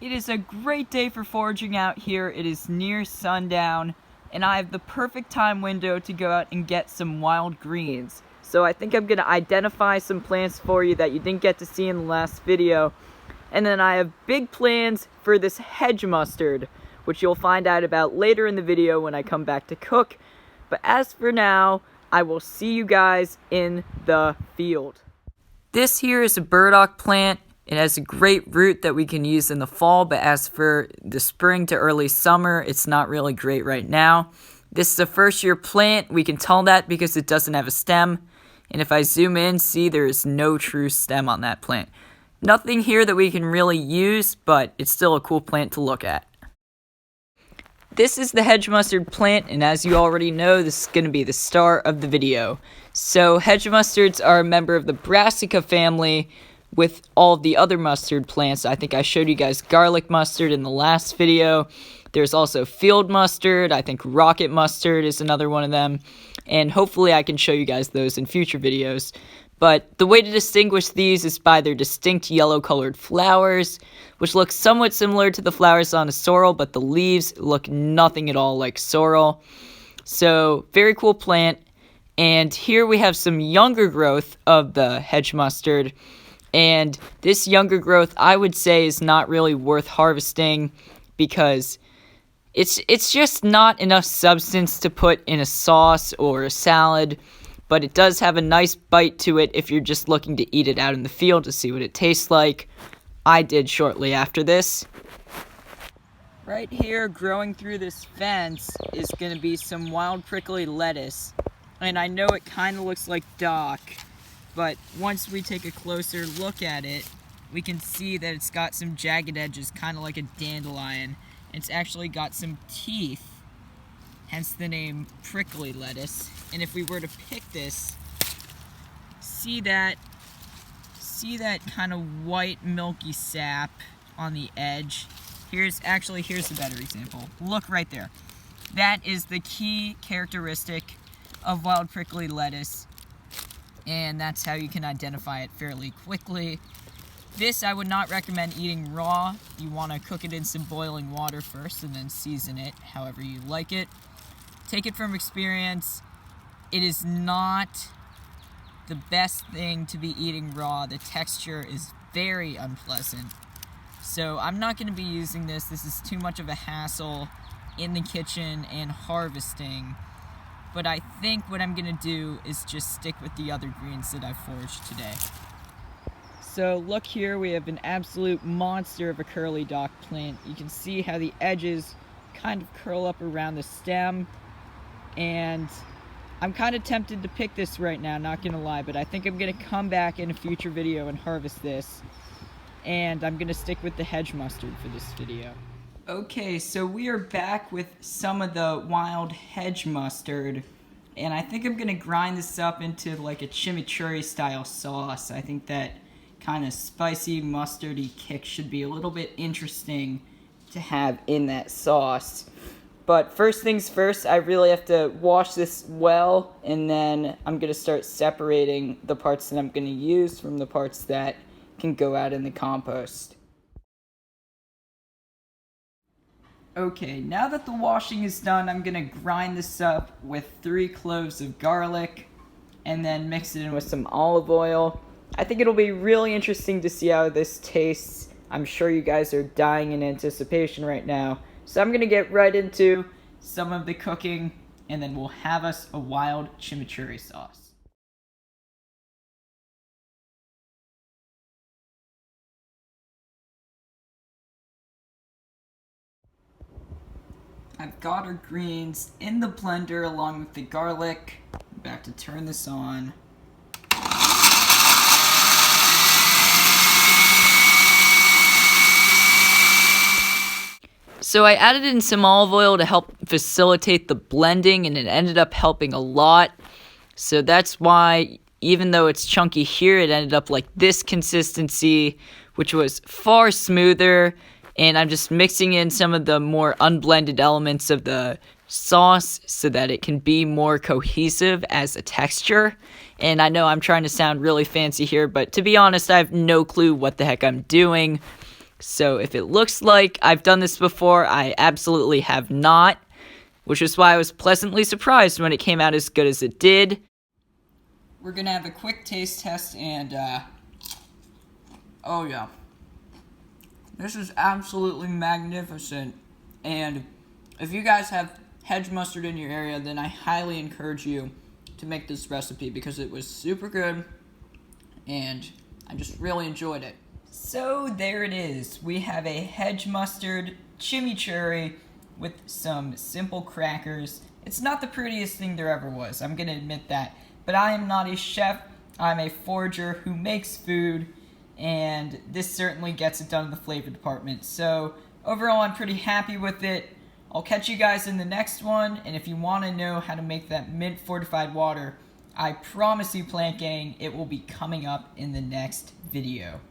It is a great day for foraging out here. It is near sundown, and I have the perfect time window to go out and get some wild greens. So I think I'm going to identify some plants for you that you didn't get to see in the last video. And then I have big plans for this hedge mustard, which you'll find out about later in the video when I come back to cook. But as for now, I will see you guys in the field. This here is a burdock plant. It has a great root that we can use in the fall, but as for the spring to early summer, it's not really great right now. This is a first-year plant. We can tell that because it doesn't have a stem. And if I zoom in, see there is no true stem on that plant. Nothing here that we can really use, but it's still a cool plant to look at. This is the hedge mustard plant, and as you already know, this is going to be the star of the video. So hedge mustards are a member of the Brassica family, with all of the other mustard plants. I think I showed you guys garlic mustard in the last video. There's also field mustard. I think rocket mustard is another one of them. And hopefully I can show you guys those in future videos. But the way to distinguish these is by their distinct yellow-colored flowers, which look somewhat similar to the flowers on a sorrel, but the leaves look nothing at all like sorrel. So, very cool plant. And here we have some younger growth of the hedge mustard. And this younger growth, I would say, is not really worth harvesting because it's just not enough substance to put in a sauce or a salad. But it does have a nice bite to it if you're just looking to eat it out in the field to see what it tastes like. I did shortly after this. Right here, growing through this fence, is going to be some wild prickly lettuce. And I know it kind of looks like dock. But once we take a closer look at it, we can see that it's got some jagged edges, kind of like a dandelion. It's actually got some teeth, hence the name prickly lettuce. And if we were to pick this, see that kind of white milky sap on the edge. Here's a better example. Look right there. That is the key characteristic of wild prickly lettuce. And that's how you can identify it fairly quickly. This I would not recommend eating raw. You want to cook it in some boiling water first and then season it however you like it. Take it from experience. It is not the best thing to be eating raw. The texture is very unpleasant. So I'm not going to be using this. This is too much of a hassle in the kitchen and harvesting. But I think what I'm going to do is just stick with the other greens that I've foraged today. So look here, we have an absolute monster of a curly dock plant. You can see how the edges kind of curl up around the stem. And I'm kind of tempted to pick this right now, not going to lie. But I think I'm going to come back in a future video and harvest this. And I'm going to stick with the hedge mustard for this video. Okay, so we are back with some of the wild hedge mustard, and I think I'm going to grind this up into like a chimichurri style sauce. I think that kind of spicy mustardy kick should be a little bit interesting to have in that sauce. But first things first, I really have to wash this well, and then I'm going to start separating the parts that I'm going to use from the parts that can go out in the compost. Okay, now that the washing is done, I'm going to grind this up with 3 cloves of garlic and then mix it in with some olive oil. I think it'll be really interesting to see how this tastes. I'm sure you guys are dying in anticipation right now. So I'm going to get right into some of the cooking, and then we'll have us a wild chimichurri sauce. I've got our greens in the blender along with the garlic. I'm about to turn this on. So I added in some olive oil to help facilitate the blending, and it ended up helping a lot. So that's why, even though it's chunky here, it ended up like this consistency, which was far smoother. And I'm just mixing in some of the more unblended elements of the sauce so that it can be more cohesive as a texture. And I know I'm trying to sound really fancy here, but to be honest, I have no clue what the heck I'm doing. So if it looks like I've done this before, I absolutely have not, which is why I was pleasantly surprised when it came out as good as it did. We're gonna have a quick taste test, and oh yeah, this is absolutely magnificent. And if you guys have hedge mustard in your area, then I highly encourage you to make this recipe because it was super good and I just really enjoyed it. So there it is. We have a hedge mustard chimichurri with some simple crackers. It's not the prettiest thing there ever was, I'm gonna admit that. But I am not a chef, I'm a forager who makes food, and this certainly gets it done in the flavor department. So overall, I'm pretty happy with it. I'll catch you guys in the next one, and if you want to know how to make that mint fortified water, I promise you, Plant Gang, it will be coming up in the next video.